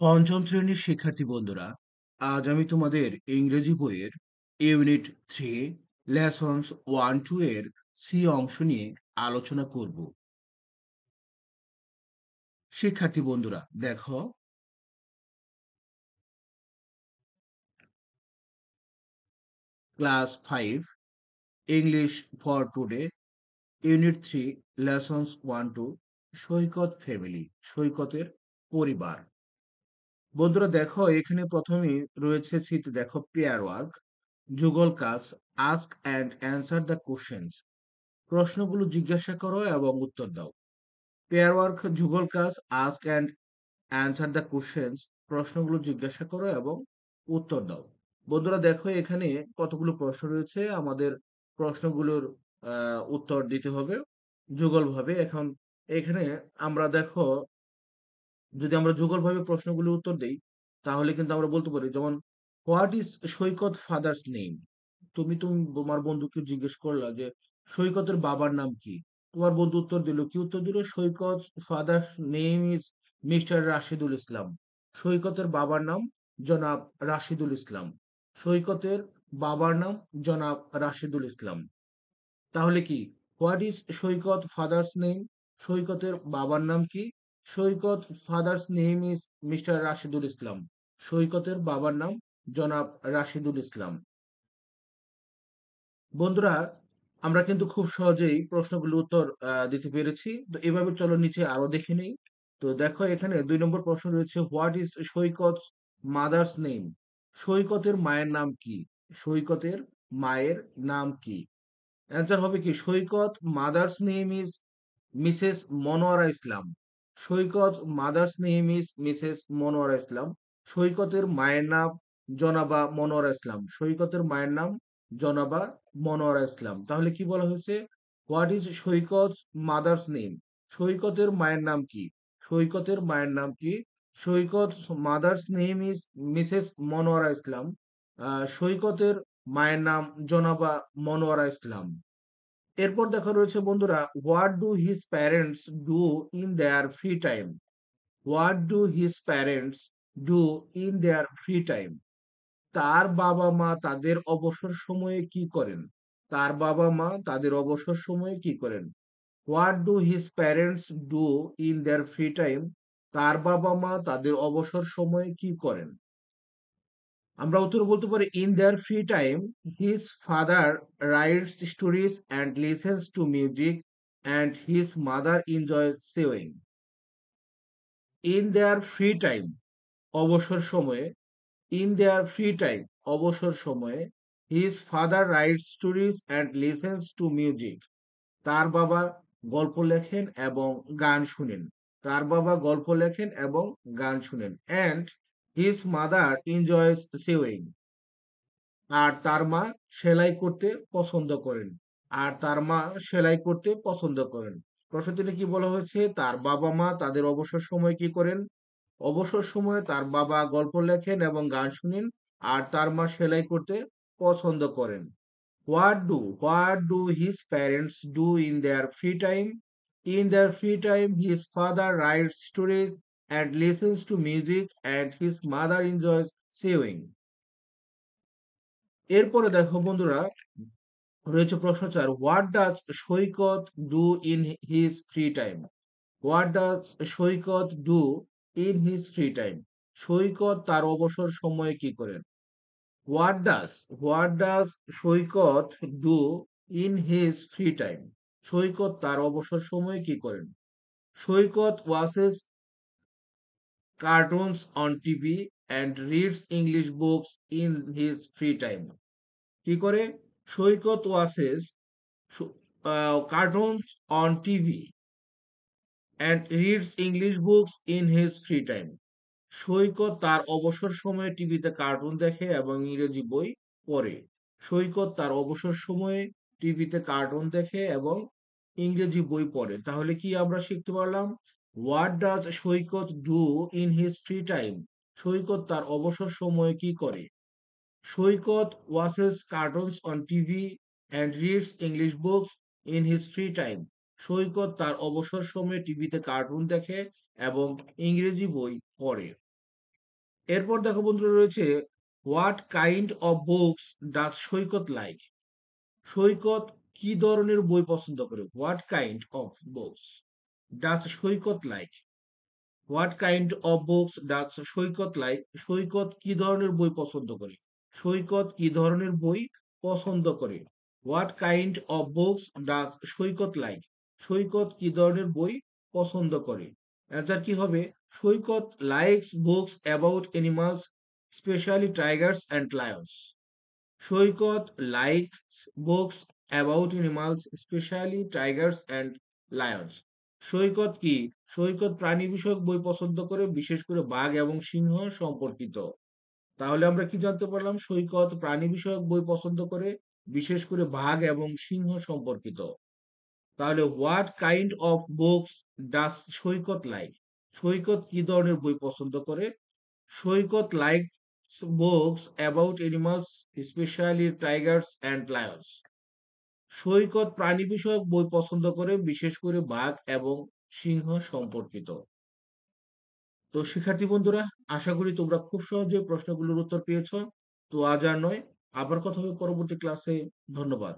পঞ্চম শ্রেণীর শিক্ষার্থী বন্ধুরা, আজ আমি তোমাদের ইংরেজি বইয়ের ইউনিট 3 লেসনস 1-2 এর সি অংশ নিয়ে আলোচনা করব। শিক্ষার্থী বন্ধুরা দেখো, class 5 English for today unit 3 lessons 1-2 Saikat family, সৈকতের পরিবার। বন্ধুরা দেখো, এখানে প্রথমেই রয়েছে সিট, দেখো পেয়ার ওয়ার্ক, যুগল কাজ, ask and answer the questions, প্রশ্নগুলো জিজ্ঞাসা করো এবং উত্তর দাও। পেয়ার ওয়ার্ক, যুগল কাজ, ask and answer the questions, প্রশ্নগুলো জিজ্ঞাসা করো এবং উত্তর দাও। বন্ধুরা দেখো, এখানে কতগুলো প্রশ্ন রয়েছে, আমাদের প্রশ্নগুলোর উত্তর দিতে হবে যুগলভাবে। এখন এখানে আমরা দেখো, যদি আমরা যুগলভাবে প্রশ্নগুলোর উত্তর দেই, তাহলে কিন্তু আমরা বলতে পারি, যেমন what is Saikat father's name. তুমি তুমি তোমার বন্ধুকে জিজ্ঞেস করলা যে সৈকতের বাবার নাম কি। তোমার বন্ধু উত্তর দিল, কি উত্তর দিল? Saikat father name is Mr Rashidul Islam. সৈকতের বাবার নাম জনাব রাশিদুল ইসলাম। সৈকতের বাবার নাম জনাব রাশিদুল ইসলাম। তাহলে কি, what is Saikat father's name? সৈকতের বাবার নাম কি? Saikat father's name is Mr Rashidul Islam. সৈকতের বাবার নাম জনাব রাশিদুল ইসলাম। বন্ধুরা, আমরা কিন্তু খুব সহজেই প্রশ্নগুলোর উত্তর দিতে পেরেছি। তো এভাবে চলো নিচে আরো দেখে নেই। তো দেখো, এখানে 2 নম্বর প্রশ্ন রয়েছে, what is Saikat mother's name? সৈকতের মায়ের নাম কি? সৈকতের মায়ের নাম কি? অ্যান্সার হবে কি, Saikat mother's name is Mrs Monowara Islam. Saikat mother's name is Mrs Monowara Islam. সৈকতের মায়ের নাম জনাবা মনোয়ারা ইসলাম। সৈকতের মায়ের নাম জনাবা মনোয়ারা ইসলাম। তাহলে কি বলা হয়েছে? What is Saikat mother's name? সৈকতের মায়ের নাম কি? সৈকতের মায়ের নাম কি? Saikat mother's name is Mrs Monowara Islam. সৈকতের মায়ের নাম জনাবা মনোয়ারা ইসলাম। এরপর দেখা রয়েছে বন্ধুরা, what do his parents do in their free time? What do his parents do in their free time? তার বাবা মা তাদের অবসর সময়ে কি করেন? তার বাবা মা তাদের অবসর সময়ে কি করেন? What do his parents do in their free time? তার বাবা মা তাদের অবসর সময়ে কি করেন? আমরা উত্তর বলতে পারি, in their free time his father writes stories and listens to music and his mother enjoys sewing. In their free time, অবসর সময়ে, ইন দেয়ার ফ্রি টাইম, অবসর সময়ে, his father writes stories and listens to music, তার বাবা গল্প লেখেন এবং গান শুনেন। তার বাবা গল্প লেখেন এবং গান শুনেন। অ্যান্ড হিজ মাদার এনজয়স সেওয়িং, আর তার মা সেলাই করতে পছন্দ করেন। আর তার মা সেলাই করতে পছন্দ করেন। প্রশ্নটিতে কি বলা হয়েছে? তার বাবা মা তাদের অবসর সময় কি করেন? অবসর সময়ে তার বাবা গল্প লেখেন এবং গান শুনেন, আর তার মা সেলাই করতে পছন্দ করেন। What do his parents do in their free time? In their free time his father writes stories and listens to music and his mother enjoys sewing. এরপরে দেখো বন্ধুরা, রয়েছে প্রশ্ন 4, what does Saikat do in his free time? What does Saikat do in his free time? Saikat তার অবসর সময়ে কি করেন? What does Saikat do in his free time? Saikat তার অবসর সময়ে কি করেন? Saikat watches cartoons on TV and reads English books in his free time. কি করে? Saikat watches cartoons on TV and reads English books in his free time. সৈকত তার অবসর সময়ে টিভিতে কার্টুন দেখে এবং ইংরেজি বই পড়ে। সৈকত তার অবসর সময়ে টিভিতে কার্টুন দেখে এবং ইংরেজি বই পড়ে। তাহলে কি আমরা শিখতে পারলাম? What does Saikat do in his free time? Saikat তার অবসর সময়ে কি করে? সৈকত watches cartoons on TV and reads English books in his free time. সৈকত তার অবসর সময়ে টিভিতে কার্টুন দেখে এবং ইংরেজি বই পড়ে। এরপর দেখো বন্ধুরা রয়েছে what kind of books does Saikat like? Saikat কি ধরনের বই পছন্দ করে? What kind of books does Saikat like? What kind of books does Saikat like? Saikat কি ধরনের বই পছন্দ করে? সৈকত কি ধরনের বই পছন্দ করে? What kind of books does Saikat like? Saikat কি ধরনের বই পছন্দ করে? অ্যান্সার কি হবে? Saikat likes books about animals, specially tigers and lions. Saikat likes books about animals, specially tigers and lions. Saikat কি? সৈকত প্রাণী বিষয়ক বই পছন্দ করে, বিশেষ করে বাঘ এবং সিংহ সম্পর্কিত। তাহলে আমরা কি জানতে পারলাম? সৈকত প্রাণী বিষয়ক বই পছন্দ করে, বিশেষ করে বাঘ এবং সিংহ সম্পর্কিত। তাহলে what kind of books does Saikat like? Saikat কি ধরনের বই পছন্দ করে? Saikat likes books about animals, specially tigers and lions. Saikat প্রাণী বিষয়ক বই পছন্দ করে, বিশেষ করে বাঘ এবং সিংহ সম্পর্কিত। তো শিক্ষার্থী বন্ধুরা, আশা করি তোমরা খুব সহজেই প্রশ্নগুলোর উত্তর পেয়েছো। তো আজ আর নয়, আবার কথা হবে পরবর্তী ক্লাসে। ধন্যবাদ।